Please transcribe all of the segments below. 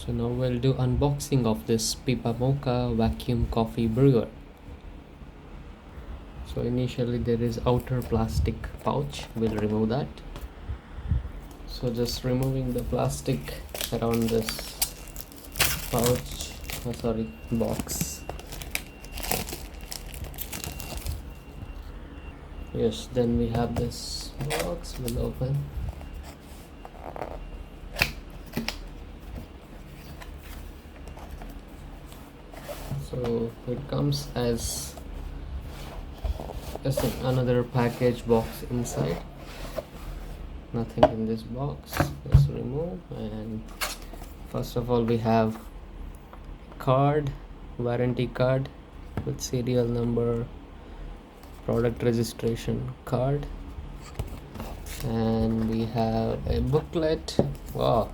So now we'll do unboxing of this Pipamoka vacuum coffee brewer. So initially there is outer plastic pouch, we'll remove that. So just removing the plastic around this pouch, box. Yes, then we have this box, we'll open. So it comes as just another package box inside. Nothing in this box. Let's remove. And first of all we have card, warranty card with serial number, product registration card, and we have a booklet. Wow,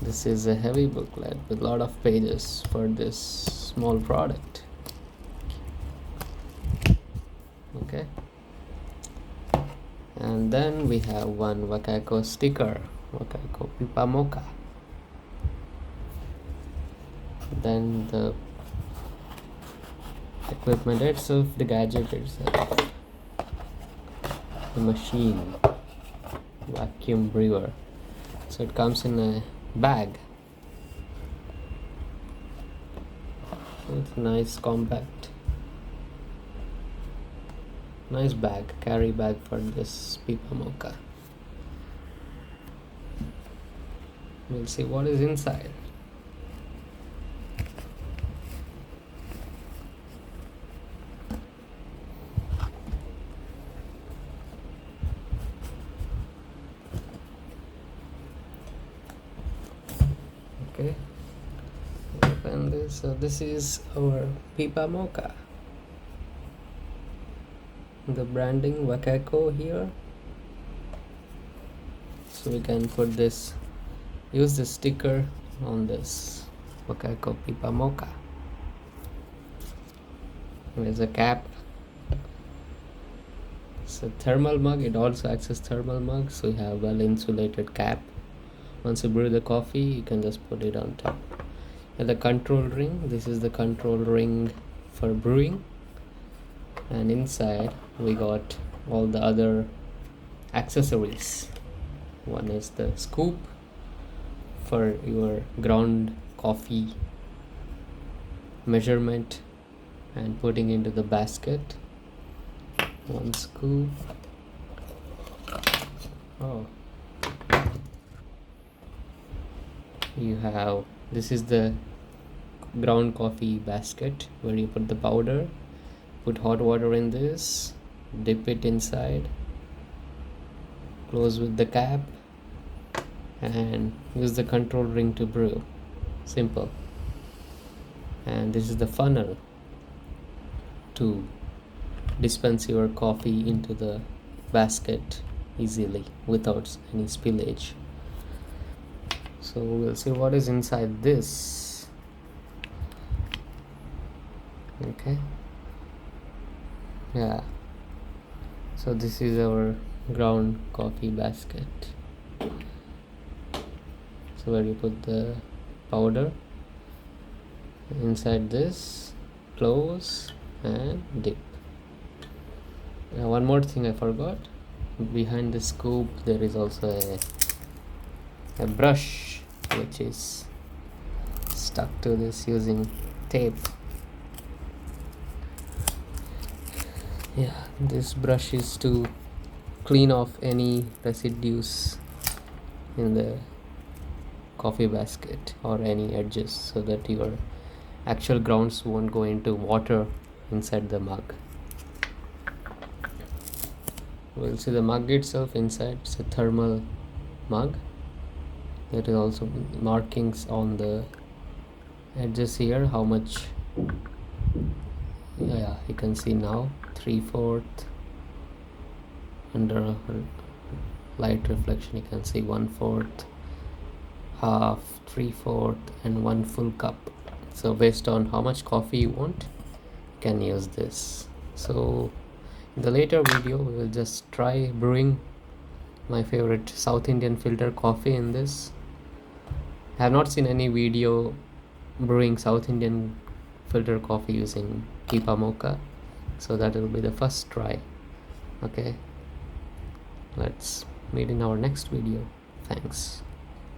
this is a heavy booklet with a lot of pages for this small product. Okay, and then we have one Wacaco sticker, Wacaco Pipamoka. Then the equipment itself, the gadget itself, the machine, vacuum brewer. So it comes in a bag. It's nice, compact, nice bag, carry bag for this Pipamoka. We'll see what is inside. Okay, open this. So this is our Pipamoka. The branding Wacaco here. So we can put this, use the sticker on this Wacaco Pipamoka. There's a cap. It's a thermal mug. It also acts as thermal mug, so you have well insulated cap. Once you brew the coffee, you can just put it on top. And the control ring, this is the control ring for brewing. And inside we got all the other accessories. One is the scoop for your ground coffee measurement and putting into the basket. One scoop. Oh, you have, this is the ground coffee basket where you put the powder, put hot water in this, dip it inside, close with the cap, and use the control ring to brew. Simple. And this is the funnel to dispense your coffee into the basket easily without any spillage. So we'll see what is inside this. Okay, yeah, so this is our ground coffee basket. So where you put the powder inside this, close and dip. Now one more thing I forgot, behind the scoop there is also a brush which is stuck to this using tape. Yeah, this brush is to clean off any residues in the coffee basket or any edges, so that your actual grounds won't go into water inside the mug. We'll see the mug itself inside. It's a thermal mug. There is also markings on the edges here, how much. Yeah, you can see now 3/4. Under light reflection you can see 1/4, half, 3/4, and 1 full cup. So based on how much coffee you want, you can use this. So in the later video we will just try brewing my favorite South Indian filter coffee in this, I have not seen any video brewing South Indian filter coffee using Pipamoka, so that will be the first try. Okay, let's meet in our next video. Thanks.